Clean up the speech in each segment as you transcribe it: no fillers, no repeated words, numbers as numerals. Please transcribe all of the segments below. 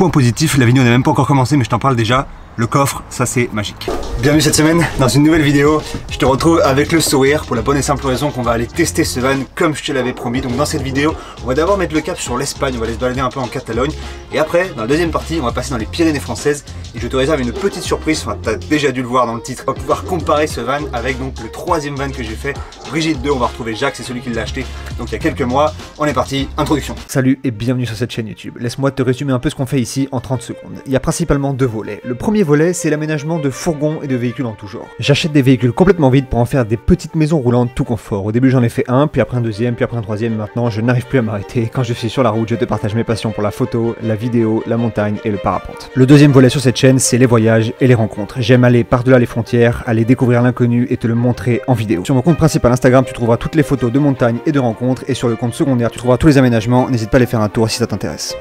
point positif, la vidéo n'a même pas encore commencé mais je t'en parle déjà. Le coffre, ça c'est magique. Bienvenue cette semaine dans une nouvelle vidéo. Je te retrouve avec le sourire pour la bonne et simple raison qu'on va aller tester ce van comme je te l'avais promis. Donc dans cette vidéo, on va d'abord mettre le cap sur l'Espagne, on va aller se balader un peu en Catalogne. Et après, dans la deuxième partie, on va passer dans les Pyrénées françaises. Et je te réserve une petite surprise, enfin tu as déjà dû le voir dans le titre. On va pouvoir comparer ce van avec donc le troisième van que j'ai fait. Brigitte 2, on va retrouver Jacques, c'est celui qui l'a acheté donc il y a quelques mois. On est parti, introduction. Salut et bienvenue sur cette chaîne YouTube. Laisse-moi te résumer un peu ce qu'on fait ici en 30 secondes. Il y a principalement deux volets. Le premier volet, c'est l'aménagement de fourgons et de véhicules en tout genre. J'achète des véhicules complètement vides pour en faire des petites maisons roulantes tout confort. Au début j'en ai fait un, puis après un deuxième, puis après un troisième, et maintenant je n'arrive plus à m'arrêter. Quand je suis sur la route, je te partage mes passions pour la photo, la vidéo, la montagne et le parapente. Le deuxième volet sur cette chaîne, c'est les voyages et les rencontres. J'aime aller par-delà les frontières, aller découvrir l'inconnu et te le montrer en vidéo. Sur mon compte principal Instagram, tu trouveras toutes les photos de montagne et de rencontres, et sur le compte secondaire, tu trouveras tous les aménagements. N'hésite pas à aller faire un tour si ça t'intéresse.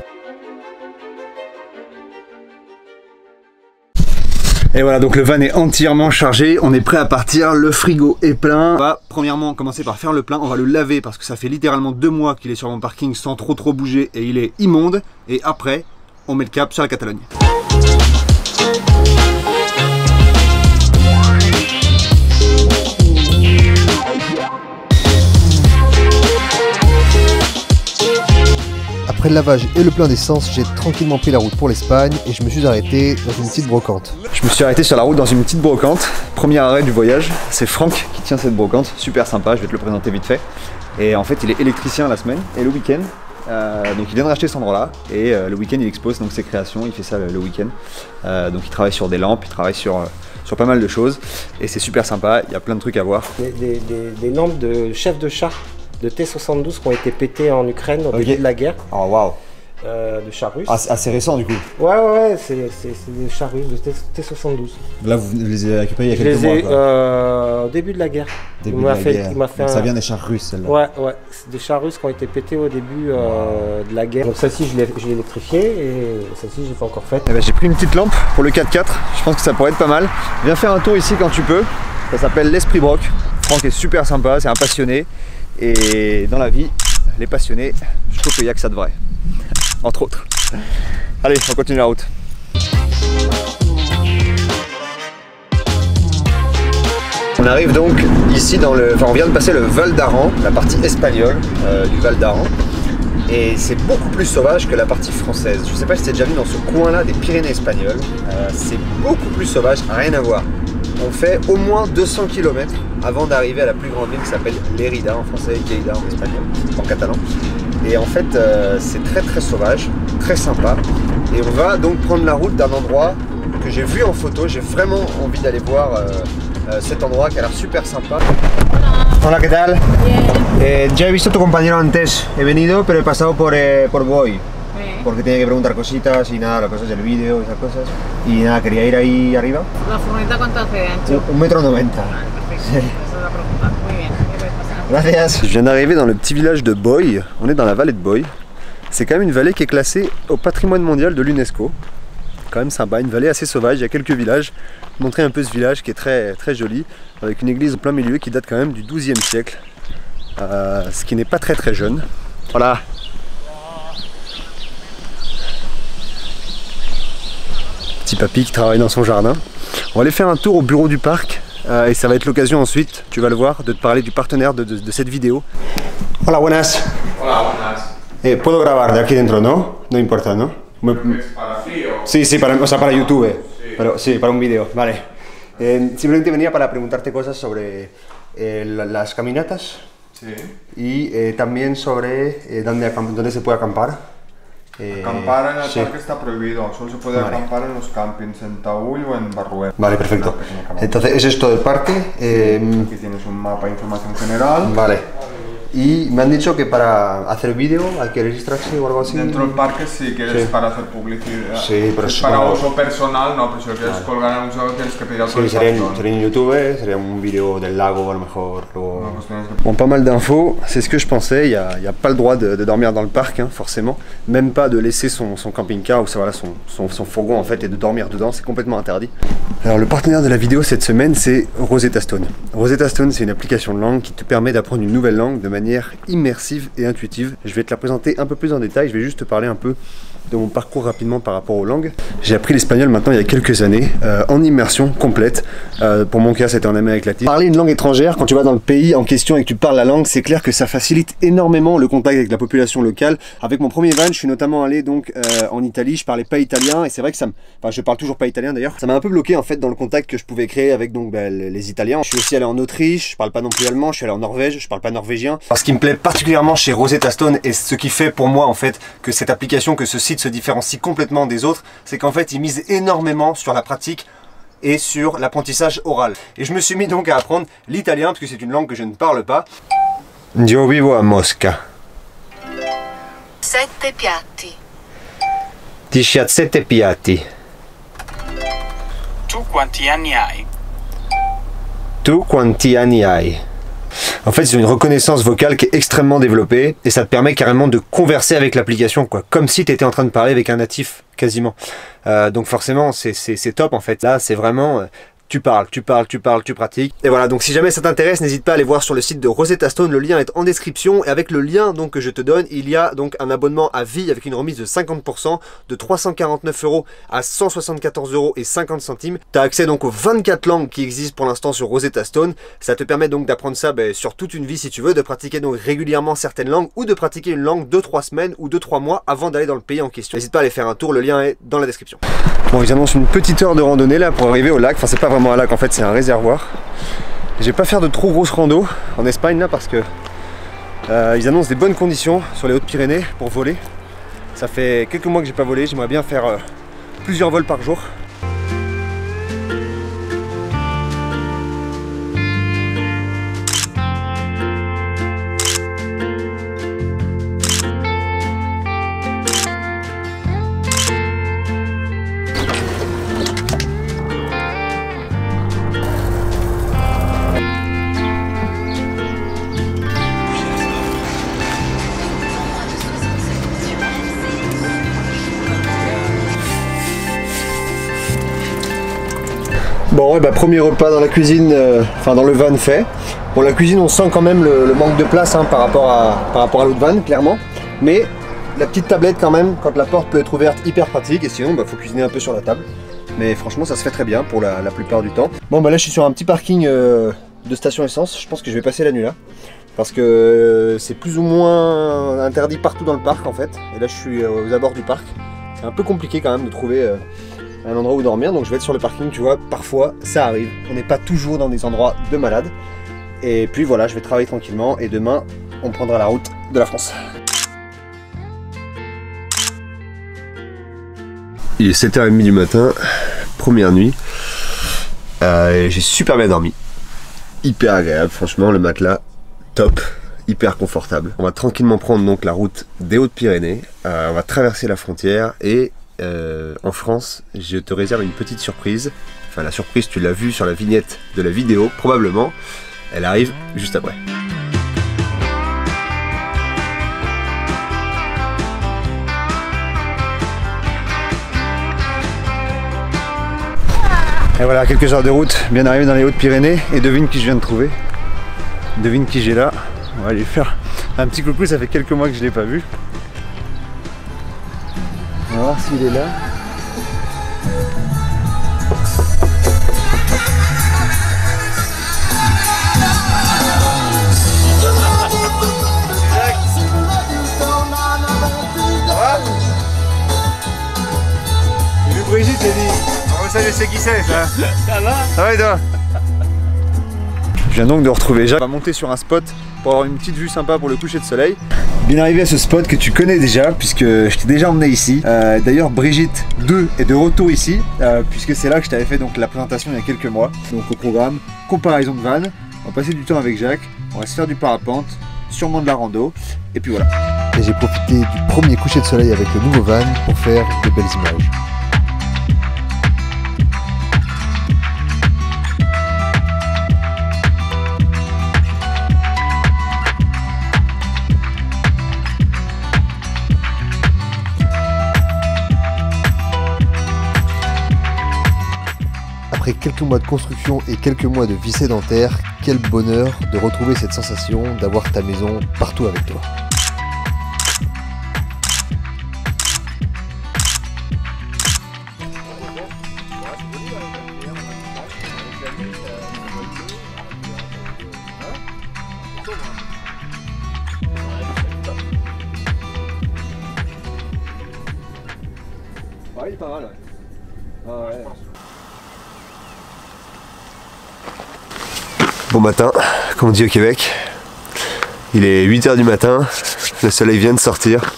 Et voilà, donc le van est entièrement chargé, on est prêt à partir, le frigo est plein. On va premièrement commencer par faire le plein, on va le laver parce que ça fait littéralement 2 mois qu'il est sur mon parking sans trop bouger et il est immonde. Et après, on met le cap sur la Catalogne. Après le lavage et le plein d'essence, j'ai tranquillement pris la route pour l'Espagne et je me suis arrêté dans une petite brocante. Je me suis arrêté sur la route dans une petite brocante. Premier arrêt du voyage, c'est Franck qui tient cette brocante, super sympa, je vais te le présenter vite fait. Et en fait il est électricien la semaine et le week-end. Donc il vient de racheter cet endroit là et le week-end il expose donc ses créations, il fait ça le week-end. Donc il travaille sur des lampes, il travaille sur pas mal de choses et c'est super sympa, il y a plein de trucs à voir. Des lampes de chef de char de T-72 qui ont été pétées en Ukraine au début de la guerre. Oh waouh. De chars russes. Assez récent du coup. Ouais, c'est des chars russes de T-72. Là vous les avez récupérés il y a quelques mois quoi. Au début de la guerre. Il m'a fait ça vient des chars russes celle-là. Ouais, c'est des chars russes qui ont été pétés au début de la guerre. Donc celle-ci je l'ai électrifiée et celle-ci j'ai pas encore faite. J'ai pris une petite lampe pour le 4x4, je pense que ça pourrait être pas mal. Viens faire un tour ici quand tu peux. Ça s'appelle l'Esprit Broc. Franck est super sympa, c'est un passionné. Et dans la vie, les passionnés, je trouve qu'il n'y a que ça de vrai. Entre autres. Allez, on continue la route. On arrive donc ici dans le... Enfin, on vient de passer le Val d'Aran, la partie espagnole du Val d'Aran. Et c'est beaucoup plus sauvage que la partie française. Je ne sais pas si tu as déjà vu dans ce coin-là des Pyrénées espagnoles. C'est beaucoup plus sauvage, rien à voir. On fait au moins 200 km avant d'arriver à la plus grande ville qui s'appelle Lérida en français, Lleida en espagnol, en catalan. Et en fait, c'est très sauvage, très sympa. Et on va donc prendre la route d'un endroit que j'ai vu en photo. J'ai vraiment envie d'aller voir cet endroit qui a l'air super sympa. Hola, ¿qué tal? Bien. Ya he visto a tu compañero antes. He venido, pero he pasado por Boy. Porque tenía que preguntar cositas y nada, las cosas del vídeo, esas cosas. Y nada, quería ir ahí arriba. ¿La furgoneta cuánto hace de ancho? 1,90 m. Perfecto, sí. Esa es la pregunta. Muy bien, ¿qué puedes pasar? Gracias. Je viens d'arriver dans le petit village de Boy. On est dans la vallée de Boy. C'est quand même une vallée qui est classée au patrimoine mondial de l'UNESCO. Quand même sympa, une vallée assez sauvage, il y a quelques villages. Montrer un peu ce village qui est très joli, avec une église au plein milieu qui date quand même du XIIe siècle. Ce qui n'est pas très jeune. Voilà. Petit papy qui travaille dans son jardin. On va aller faire un tour au bureau du parc et ça va être l'occasion ensuite, tu vas le voir, de te parler du partenaire de cette vidéo. Hola, buenas. Hola, buenas. Puedo grabar de aquí dentro, ¿no? No importa, ¿no? ¿Para frío? Sí, para YouTube, sí. Pero sí, para un vídeo, vale. Simplemente venía para preguntarte cosas sobre las caminatas. Sí. Y también sobre dónde se puede acampar. Acampar en el sí. parque está prohibido, solo se puede acampar en los campings, en Taúl o en Barruet. Vale, perfecto. Entonces, ¿es esto del parque? Aquí tienes un mapa de información general. Vale. Y me han dicho que para hacer vídeo hay que registrarse o algo así. Dentro del parque si quieres sí. para hacer publicidad. Sí, pero es para uso personal, no, pero si lo quieres vale. colgar en un sitio tienes que pedir Sí, autorización. sería en YouTube, sería un vídeo del lago a lo mejor. Luego... No, pues tienes que... Bon, pas mal d'infos, c'est ce que je pensais, il n'y a pas le droit de dormir dans le parc, hein, forcément. Même pas de laisser son camping-car ou voilà, son fourgon en fait et de dormir dedans, c'est complètement interdit. Alors le partenaire de la vidéo cette semaine c'est Rosetta Stone. Rosetta Stone c'est une application de langue qui te permet d'apprendre une nouvelle langue de manière immersive et intuitive. Je vais te la présenter un peu plus en détail, je vais juste te parler un peu de mon parcours rapidement par rapport aux langues. J'ai appris l'espagnol maintenant il y a quelques années, en immersion complète. Pour mon cas, c'était en Amérique latine. Parler une langue étrangère, quand tu vas dans le pays en question et que tu parles la langue, c'est clair que ça facilite énormément le contact avec la population locale. Avec mon premier van, je suis notamment allé donc en Italie, je parlais pas italien et c'est vrai que ça me... Enfin, je parle toujours pas italien d'ailleurs. Ça m'a un peu bloqué en fait dans le contact que je pouvais créer avec donc les Italiens. Je suis aussi allé en Autriche, je parle pas non plus allemand, je suis allé en Norvège, je parle pas norvégien. Alors, ce qui me plaît particulièrement chez Rosetta Stone et ce qui fait pour moi en fait que cette application, que ce site se différencie complètement des autres, c'est qu'en fait il mise énormément sur la pratique et sur l'apprentissage oral. Et je me suis mis donc à apprendre l'italien parce que c'est une langue que je ne parle pas. Io vivo a Mosca. 7 piatti. 17 piatti. Tu quanti anni hai? Tu quanti anni hai? En fait, c'est une reconnaissance vocale qui est extrêmement développée et ça te permet carrément de converser avec l'application, quoi, comme si tu étais en train de parler avec un natif quasiment. Donc forcément, c'est top en fait. Là, c'est vraiment... tu parles, tu pratiques. Et voilà, donc si jamais ça t'intéresse, n'hésite pas à aller voir sur le site de Rosetta Stone, le lien est en description. Et avec le lien donc que je te donne, il y a donc un abonnement à vie avec une remise de 50%, de 349 € à 174 € et 50 centimes. Tu as accès donc aux 24 langues qui existent pour l'instant sur Rosetta Stone. Ça te permet donc d'apprendre ça sur toute une vie si tu veux, de pratiquer donc régulièrement certaines langues ou de pratiquer une langue 2-3 semaines ou 2-3 mois avant d'aller dans le pays en question. N'hésite pas à aller faire un tour, le lien est dans la description. Bon, ils annoncent une petite heure de randonnée là pour arriver au lac. Enfin, c'est pas vraiment un lac en fait, c'est un réservoir. Je vais pas faire de trop grosses rando en Espagne là parce que ils annoncent des bonnes conditions sur les Hautes-Pyrénées pour voler. Ça fait quelques mois que j'ai pas volé, j'aimerais bien faire plusieurs vols par jour. Bon ouais, premier repas dans la cuisine, enfin dans le van fait. Bon, la cuisine on sent quand même le manque de place par rapport à l'autre van clairement. Mais la petite tablette quand même, quand la porte peut être ouverte, hyper pratique. Et sinon faut cuisiner un peu sur la table. Mais franchement ça se fait très bien pour la plupart du temps. Bon là je suis sur un petit parking de station essence. Je pense que je vais passer la nuit là. Parce que c'est plus ou moins interdit partout dans le parc en fait. Et là je suis aux abords du parc. C'est un peu compliqué quand même de trouver... un endroit où dormir, donc je vais être sur le parking, tu vois, parfois ça arrive, on n'est pas toujours dans des endroits de malades. Et puis voilà, je vais travailler tranquillement et demain on prendra la route de la France. Il est 7h30 du matin, première nuit, j'ai super bien dormi, hyper agréable, franchement le matelas top, hyper confortable. On va tranquillement prendre donc la route des Hautes-Pyrénées, on va traverser la frontière et en France, je te réserve une petite surprise. Enfin, la surprise, tu l'as vue sur la vignette de la vidéo, probablement. Elle arrive juste après. Et voilà, quelques heures de route, bien arrivé dans les Hautes-Pyrénées. Et devine qui je viens de trouver. Devine qui j'ai là. On va aller faire un petit coucou, ça fait quelques mois que je ne l'ai pas vu. On va voir s'il est là. J'ai vu Brigitte, j'ai dit, oh, ça je sais qui c'est ça. Ça va? Ça va et toi? Je viens donc de retrouver Jacques. On va monter sur un spot pour avoir une petite vue sympa pour le coucher de soleil. Bien arrivé à ce spot que tu connais déjà puisque je t'ai déjà emmené ici. D'ailleurs Brigitte 2 est de retour ici puisque c'est là que je t'avais fait donc la présentation il y a quelques mois. Donc au programme, comparaison de van, on va passer du temps avec Jacques, on va se faire du parapente, sûrement de la rando et puis voilà. Et j'ai profité du premier coucher de soleil avec le nouveau van pour faire de belles images. Après quelques mois de construction et quelques mois de vie sédentaire, quel bonheur de retrouver cette sensation d'avoir ta maison partout avec toi. pas mal, ouais. Ah, ouais. Bon matin, comme on dit au Québec. Il est 8 h du matin, le soleil vient de sortir.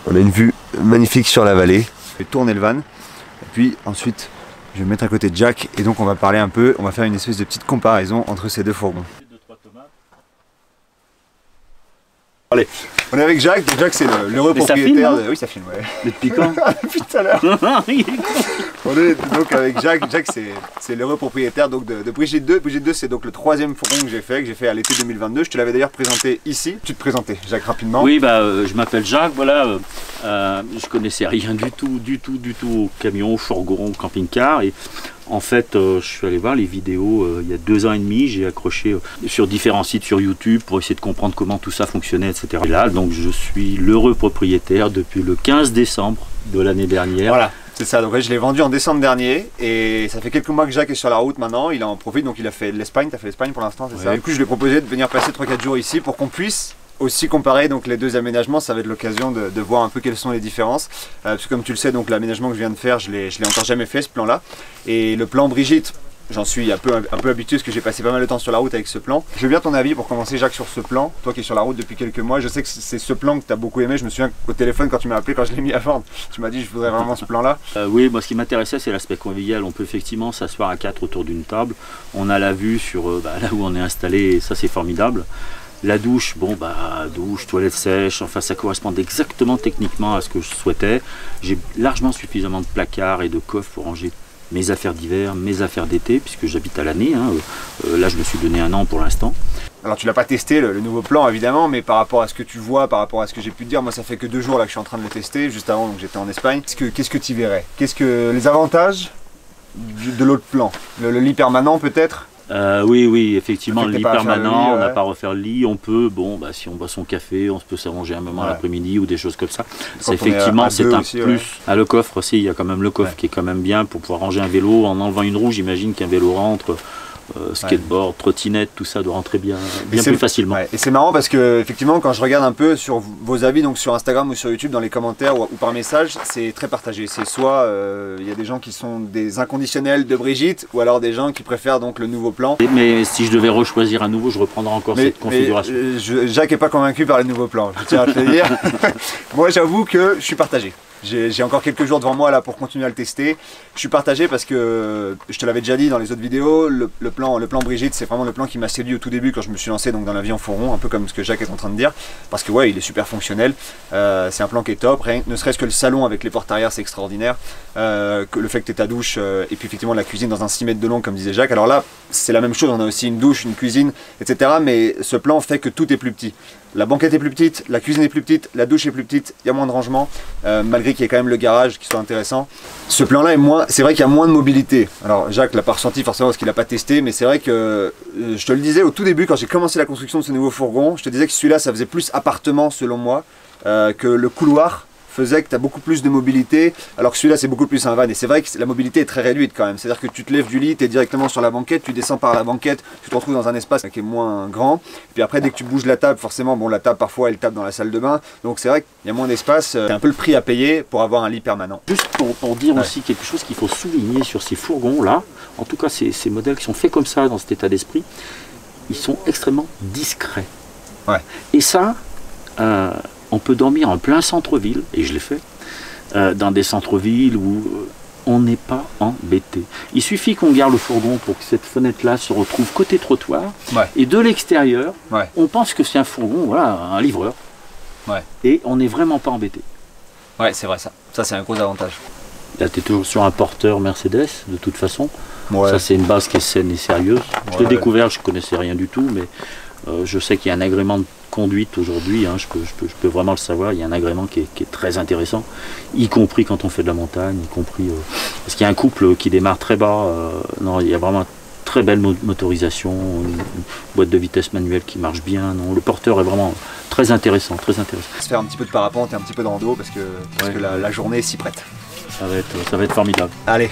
On a une vue magnifique sur la vallée. Je vais tourner le van, et puis ensuite je vais me mettre à côté de Jack, et donc on va parler un peu, on va faire une espèce de petite comparaison entre ces deux fourgons. Allez, on est avec Jack, et Jack c'est l'heureux propriétaire de... Oui, ça filme, ouais. Depuis quand? Depuis tout à l'heure. On est donc avec Jack. Jack c'est l'heureux propriétaire donc de Brigitte 2. Brigitte 2 c'est donc le troisième fourgon que j'ai fait à l'été 2022. Je te l'avais d'ailleurs présenté ici. Tu te présentais, Jacques, rapidement. Oui, je m'appelle Jacques, voilà. Je connaissais rien du tout au camion, au fourgon, au camping-car. Et en fait, je suis allé voir les vidéos il y a 2 ans et demi. J'ai accroché sur différents sites sur YouTube pour essayer de comprendre comment tout ça fonctionnait, etc. Et là, donc je suis l'heureux propriétaire depuis le 15 décembre de l'année dernière. Voilà. C'est ça, donc ouais, je l'ai vendu en décembre dernier et ça fait quelques mois que Jacques est sur la route maintenant, il en profite, donc il a fait l'Espagne, tu as fait l'Espagne pour l'instant, c'est ça? Du coup je lui ai proposé de venir passer 3-4 jours ici pour qu'on puisse aussi comparer donc les deux aménagements. Ça va être l'occasion de voir un peu quelles sont les différences. Parce que comme tu le sais, donc l'aménagement que je viens de faire, je l'ai encore jamais fait ce plan là. Et le plan Brigitte, j'en suis un peu habitué parce que j'ai passé pas mal de temps sur la route avec ce plan. Je veux bien ton avis pour commencer, Jacques, sur ce plan. Toi qui es sur la route depuis quelques mois, je sais que c'est ce plan que tu as beaucoup aimé. Je me souviens au téléphone quand tu m'as appelé, quand je l'ai mis à vendre, tu m'as dit je voudrais vraiment ce plan là. Oui, moi ce qui m'intéressait c'est l'aspect convivial. On peut effectivement s'asseoir à 4 autour d'une table. On a la vue sur là où on est installé et ça c'est formidable. La douche, douche, toilette sèche, enfin ça correspond exactement techniquement à ce que je souhaitais. J'ai largement suffisamment de placards et de coffres pour ranger mes affaires d'hiver, mes affaires d'été, puisque j'habite à l'année. Là je me suis donné 1 an pour l'instant. Alors tu l'as pas testé le nouveau plan évidemment, mais par rapport à ce que tu vois, par rapport à ce que j'ai pu te dire, moi ça fait que 2 jours là que je suis en train de le tester, juste avant donc j'étais en Espagne. Qu'est-ce que tu verrais? Qu'est-ce que les avantages de l'autre plan? Le lit permanent peut-être? Oui, effectivement, le lit permanent, on n'a ouais. pas à refaire le lit, on peut, si on boit son café, on peut s'arranger un moment l'après-midi ou des choses comme ça. C'est effectivement, c'est un plus. Ouais. Le coffre aussi, il y a quand même le coffre qui est quand même bien pour pouvoir ranger un vélo. En enlevant une roue, j'imagine qu'un vélo rentre. Skateboard, trottinette, tout ça doit rentrer bien plus facilement. Ouais. Et c'est marrant parce que effectivement quand je regarde un peu sur vos avis, donc sur Instagram ou sur YouTube, dans les commentaires ou par message, c'est très partagé. C'est soit il y a des gens qui sont des inconditionnels de Brigitte, ou alors des gens qui préfèrent donc le nouveau plan. Mais si je devais rechoisir à nouveau, je reprendrais encore cette configuration. Jacques n'est pas convaincu par le nouveau plan, je tiens à te le dire. Moi j'avoue que je suis partagé. J'ai encore quelques jours devant moi là pour continuer à le tester. Je suis partagé parce que je te l'avais déjà dit dans les autres vidéos, le plan Brigitte c'est vraiment le plan qui m'a séduit au tout début quand je me suis lancé donc dans la vie en fourgon, un peu comme ce que Jacques est en train de dire, parce que ouais il est super fonctionnel, c'est un plan qui est top, ne serait-ce que le salon avec les portes arrière c'est extraordinaire, que le fait que tu aies ta douche et puis effectivement la cuisine dans un 6 mètres de long comme disait Jacques. Alors là c'est la même chose, on a aussi une douche, une cuisine etc, mais ce plan fait que tout est plus petit. La banquette est plus petite, la cuisine est plus petite, la douche est plus petite, il y a moins de rangement, malgré qu'il y ait quand même le garage qui soit intéressant. Ce plan-là est moins, c'est vrai qu'il y a moins de mobilité. Alors Jacques l'a pas ressenti forcément parce qu'il n'a pas testé, mais c'est vrai que je te le disais au tout début quand j'ai commencé la construction de ce nouveau fourgon, je te disais que celui-là ça faisait plus appartement selon moi, que le couloir faisait que tu as beaucoup plus de mobilité, alors que celui-là c'est beaucoup plus un van. Et c'est vrai que la mobilité est très réduite quand même, c'est-à-dire que tu te lèves du lit, tu es directement sur la banquette, tu descends par la banquette, tu te retrouves dans un espace qui est moins grand, et puis après dès que tu bouges la table, forcément la table parfois elle tape dans la salle de bain, donc c'est vrai qu'il y a moins d'espace, c'est un peu le prix à payer pour avoir un lit permanent. Juste pour dire aussi quelque chose qu'il faut souligner sur ces fourgons là, en tout cas ces modèles qui sont faits comme ça dans cet état d'esprit, ils sont extrêmement discrets. Ouais. Et ça, on peut dormir en plein centre-ville, et je l'ai fait, dans des centres-villes où on n'est pas embêté. Il suffit qu'on garde le fourgon pour que cette fenêtre-là se retrouve côté trottoir, et de l'extérieur, on pense que c'est un fourgon, un livreur, et on n'est vraiment pas embêté. Ouais, c'est vrai ça. Ça c'est un gros avantage. Là, tu es toujours sur un porteur Mercedes, de toute façon. Ça c'est une base qui est saine et sérieuse. Je l'ai découvert, je ne connaissais rien du tout, mais je sais qu'il y a un agrément de conduite aujourd'hui, je peux vraiment le savoir, il y a un agrément qui est très intéressant, y compris quand on fait de la montagne, y compris parce qu'il y a un couple qui démarre très bas, non, il y a vraiment une très belle motorisation, une boîte de vitesse manuelle qui marche bien, non, le porteur est vraiment très intéressant, très intéressant. Se faire un petit peu de parapente et un petit peu de rando parce que la journée s'y prête. Ça va être formidable. Allez,